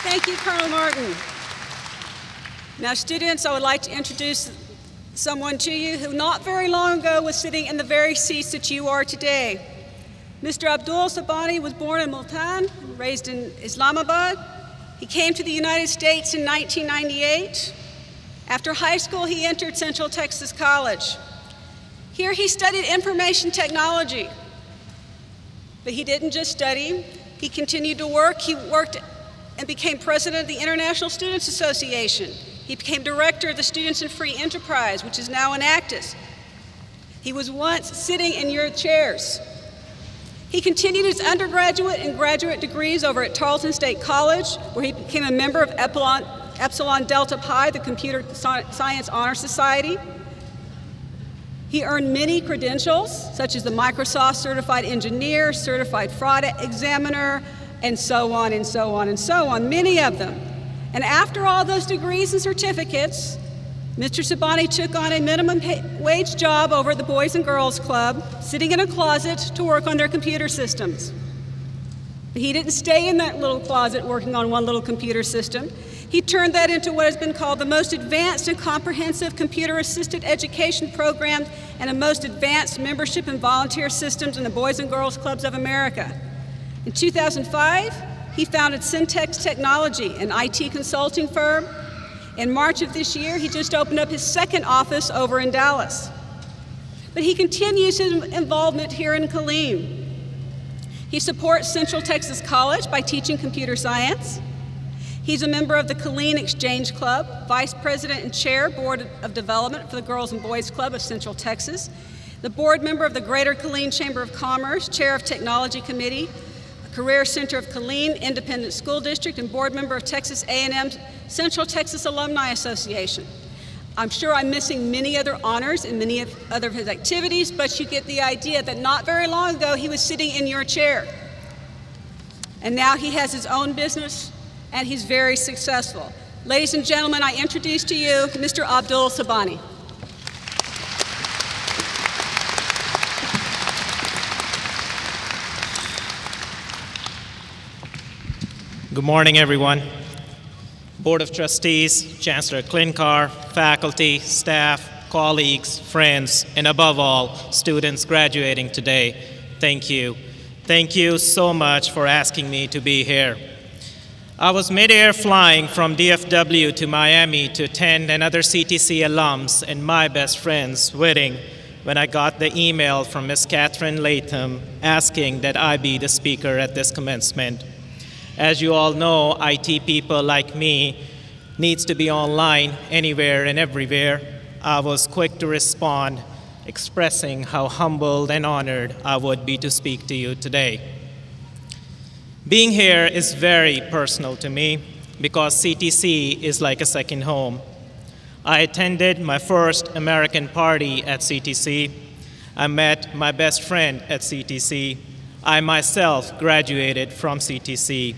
Thank you, Colonel Martin. Now, students, I would like to introduce someone to you who not very long ago was sitting in the very seats that you are today. Mr. Abdul Subhani was born in Multan, raised in Islamabad. He came to the United States in 1998. After high school, he entered Central Texas College. Here he studied information technology. But he didn't just study, he continued to work. He worked and became president of the International Students Association. He became director of the Students in Free Enterprise, which is now in Actus. He was once sitting in your chairs. He continued his undergraduate and graduate degrees over at Tarleton State College, where he became a member of Epsilon Delta Pi, the Computer Science Honor Society. He earned many credentials, such as the Microsoft Certified Engineer, Certified Fraud Examiner, and so on and so on and so on, many of them. And after all those degrees and certificates, Mr. Subhani took on a minimum wage job over at the Boys and Girls Club, sitting in a closet to work on their computer systems. But he didn't stay in that little closet working on one little computer system. He turned that into what has been called the most advanced and comprehensive computer-assisted education program and the most advanced membership and volunteer systems in the Boys and Girls Clubs of America. In 2005, he founded Syntex Technology, an IT consulting firm. In March of this year, he just opened up his second office over in Dallas. But he continues his involvement here in Killeen. He supports Central Texas College by teaching computer science. He's a member of the Killeen Exchange Club, vice president and chair, Board of Development for the Girls and Boys Club of Central Texas, the board member of the Greater Killeen Chamber of Commerce, chair of Technology Committee, Career Center of Killeen Independent School District, and board member of Texas A&M Central Texas Alumni Association. I'm sure I'm missing many other honors and many other of his activities, but you get the idea that not very long ago he was sitting in your chair. And now he has his own business, and he's very successful. Ladies and gentlemen, I introduce to you Mr. Abdul Subhani. Good morning, everyone. Board of Trustees, Chancellor Klinkar, faculty, staff, colleagues, friends, and above all, students graduating today, thank you. Thank you so much for asking me to be here. I was mid-air flying from DFW to Miami to attend another CTC alums and my best friend's wedding when I got the email from Ms. Catherine Latham asking that I be the speaker at this commencement. As you all know, IT people like me needs to be online anywhere and everywhere. I was quick to respond, expressing how humbled and honored I would be to speak to you today. Being here is very personal to me because CTC is like a second home. I attended my first American party at CTC. I met my best friend at CTC. I myself graduated from CTC.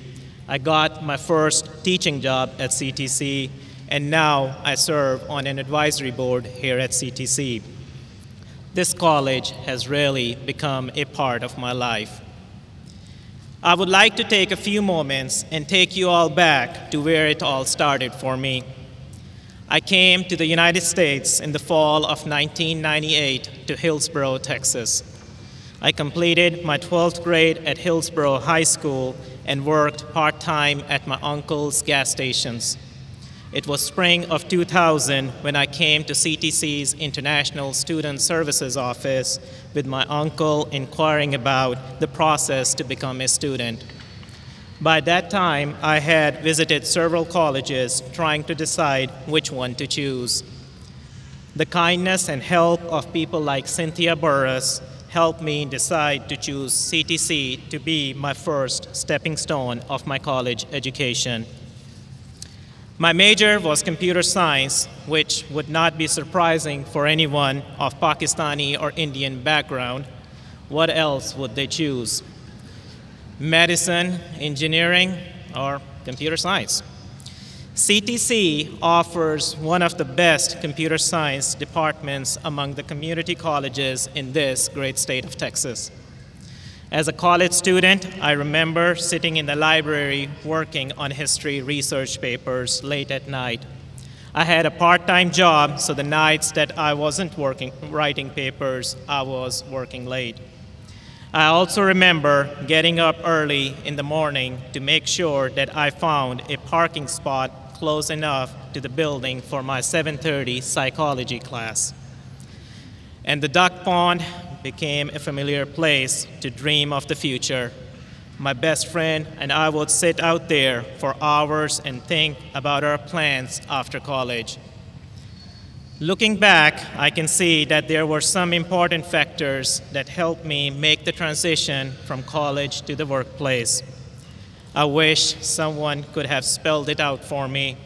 I got my first teaching job at CTC, and now I serve on an advisory board here at CTC. This college has really become a part of my life. I would like to take a few moments and take you all back to where it all started for me. I came to the United States in the fall of 1998 to Hillsborough, Texas. I completed my 12th grade at Hillsborough High School and worked part-time at my uncle's gas stations. It was spring of 2000 when I came to CTC's International Student Services Office with my uncle inquiring about the process to become a student. By that time, I had visited several colleges trying to decide which one to choose. The kindness and help of people like Cynthia Burris helped me decide to choose CTC to be my first stepping stone of my college education. My major was computer science, which would not be surprising for anyone of Pakistani or Indian background. What else would they choose? Medicine, engineering, or computer science? CTC offers one of the best computer science departments among the community colleges in this great state of Texas. As a college student, I remember sitting in the library working on history research papers late at night. I had a part-time job, so the nights that I wasn't writing papers, I was working late. I also remember getting up early in the morning to make sure that I found a parking spot close enough to the building for my 7:30 psychology class. And the duck pond became a familiar place to dream of the future. My best friend and I would sit out there for hours and think about our plans after college. Looking back, I can see that there were some important factors that helped me make the transition from college to the workplace. I wish someone could have spelled it out for me,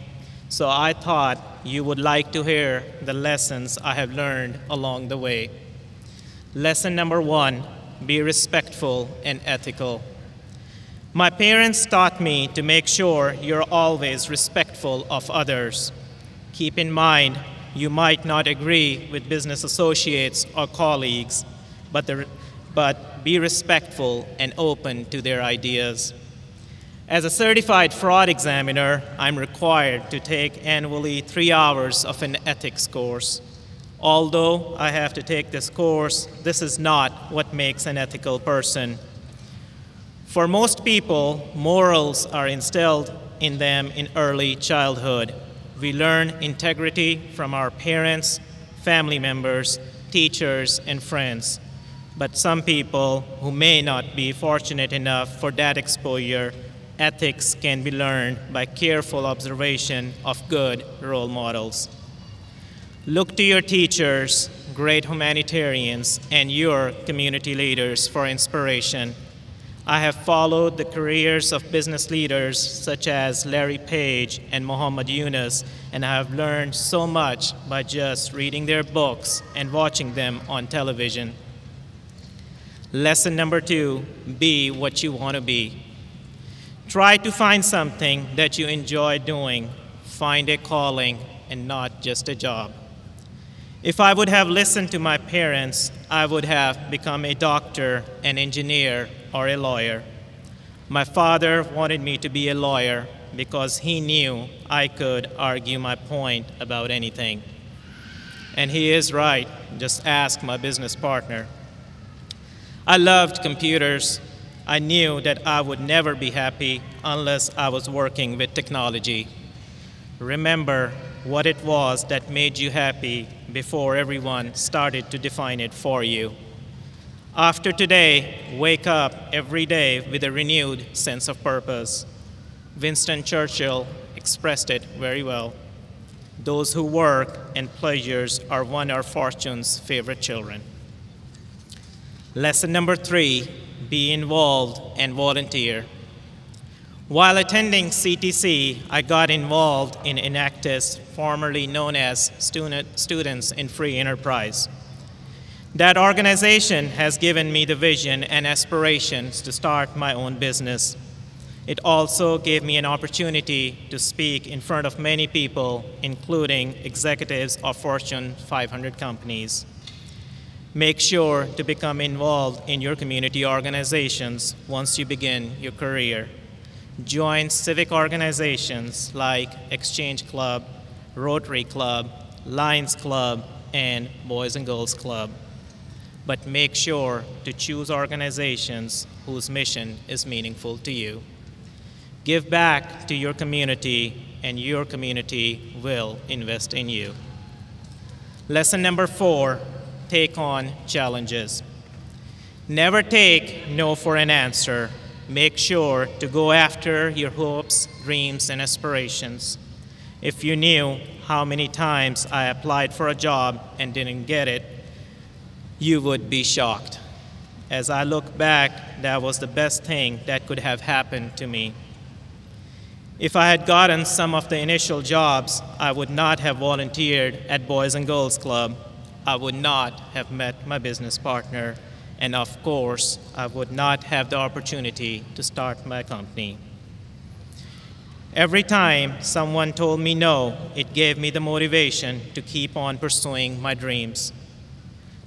so I thought you would like to hear the lessons I have learned along the way. Lesson number 1, be respectful and ethical. My parents taught me to make sure you're always respectful of others. Keep in mind, you might not agree with business associates or colleagues, but be respectful and open to their ideas. As a certified fraud examiner, I'm required to take annually 3 hours of an ethics course. Although I have to take this course, this is not what makes an ethical person. For most people, morals are instilled in them in early childhood. We learn integrity from our parents, family members, teachers, and friends. But some people who may not be fortunate enough for that exposure, ethics can be learned by careful observation of good role models. Look to your teachers, great humanitarians, and your community leaders for inspiration. I have followed the careers of business leaders such as Larry Page and Muhammad Yunus, and I have learned so much by just reading their books and watching them on television. Lesson number 2, be what you want to be. Try to find something that you enjoy doing. Find a calling and not just a job. If I would have listened to my parents, I would have become a doctor, an engineer, or a lawyer. My father wanted me to be a lawyer because he knew I could argue my point about anything. And he is right. Just ask my business partner. I loved computers. I knew that I would never be happy unless I was working with technology. Remember what it was that made you happy before everyone started to define it for you. After today, wake up every day with a renewed sense of purpose. Winston Churchill expressed it very well. Those who work and pleasures are one of fortune's favorite children. Lesson number 3, be involved and volunteer. While attending CTC, I got involved in Enactus, formerly known as Students in Free Enterprise. That organization has given me the vision and aspirations to start my own business. It also gave me an opportunity to speak in front of many people, including executives of Fortune 500 companies. Make sure to become involved in your community organizations once you begin your career. Join civic organizations like Exchange Club, Rotary Club, Lions Club, and Boys and Girls Club. But make sure to choose organizations whose mission is meaningful to you. Give back to your community, and your community will invest in you. Lesson number 4, take on challenges. Never take no for an answer. Make sure to go after your hopes, dreams, and aspirations. If you knew how many times I applied for a job and didn't get it, you would be shocked. As I look back, that was the best thing that could have happened to me. If I had gotten some of the initial jobs, I would not have volunteered at Boys and Girls Club. I would not have met my business partner. And of course, I would not have the opportunity to start my company. Every time someone told me no, it gave me the motivation to keep on pursuing my dreams.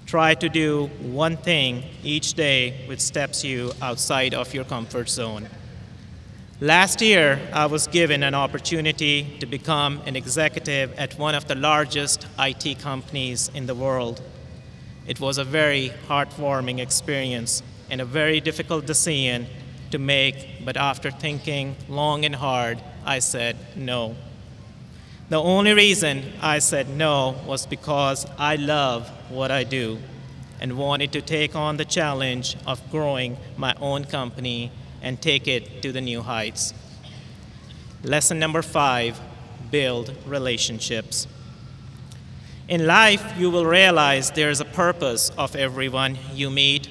Try to do one thing each day which steps you outside of your comfort zone. Last year, I was given an opportunity to become an executive at one of the largest IT companies in the world. It was a very heartwarming experience and a very difficult decision to make, but after thinking long and hard, I said no. The only reason I said no was because I love what I do and wanted to take on the challenge of growing my own company and take it to the new heights. Lesson number 5, build relationships. In life, you will realize there is a purpose of everyone you meet.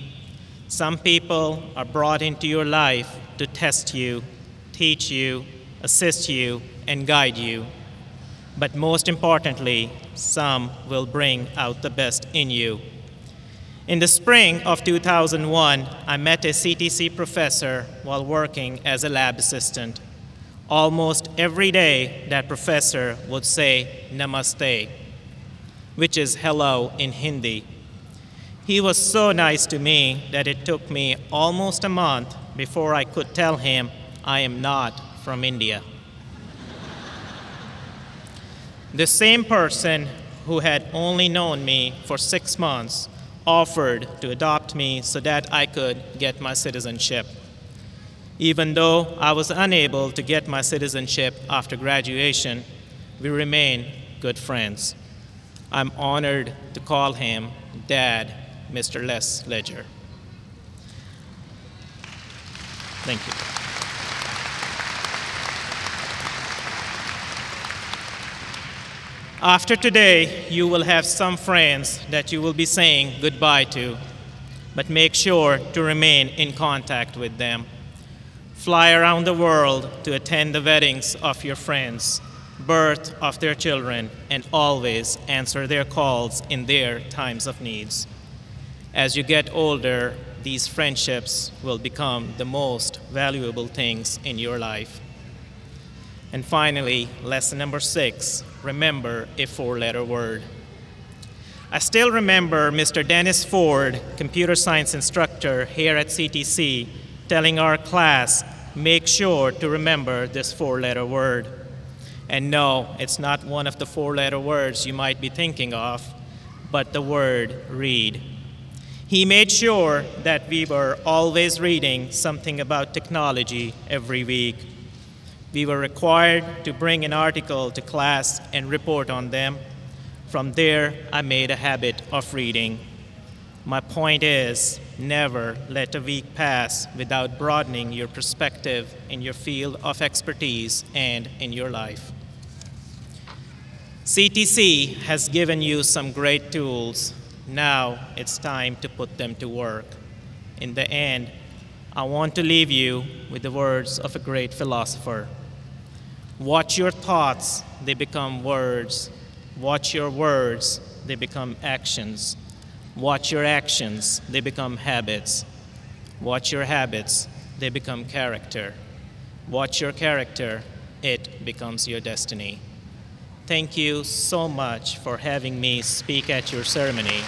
Some people are brought into your life to test you, teach you, assist you, and guide you. But most importantly, some will bring out the best in you. In the spring of 2001, I met a CTC professor while working as a lab assistant. Almost every day, that professor would say namaste, which is hello in Hindi. He was so nice to me that it took me almost a month before I could tell him I am not from India. The same person who had only known me for 6 months offered to adopt me so that I could get my citizenship. Even though I was unable to get my citizenship after graduation, we remain good friends. I'm honored to call him Dad, Mr. Les Ledger. Thank you. After today, you will have some friends that you will be saying goodbye to, but make sure to remain in contact with them. Fly around the world to attend the weddings of your friends, birth of their children, and always answer their calls in their times of needs. As you get older, these friendships will become the most valuable things in your life. And finally, lesson number 6, remember a 4-letter word. I still remember Mr. Dennis Ford, computer science instructor here at CTC, telling our class, make sure to remember this 4-letter word. And no, it's not one of the 4-letter words you might be thinking of, but the word read. He made sure that we were always reading something about technology every week. We were required to bring an article to class and report on them. From there, I made a habit of reading. My point is, never let a week pass without broadening your perspective in your field of expertise and in your life. CTC has given you some great tools. Now it's time to put them to work. In the end, I want to leave you with the words of a great philosopher. Watch your thoughts, they become words. Watch your words, they become actions. Watch your actions, they become habits. Watch your habits, they become character. Watch your character, it becomes your destiny. Thank you so much for having me speak at your ceremony.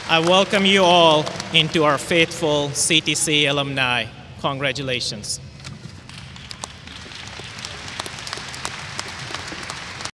I welcome you all into our faithful CTC alumni. Congratulations.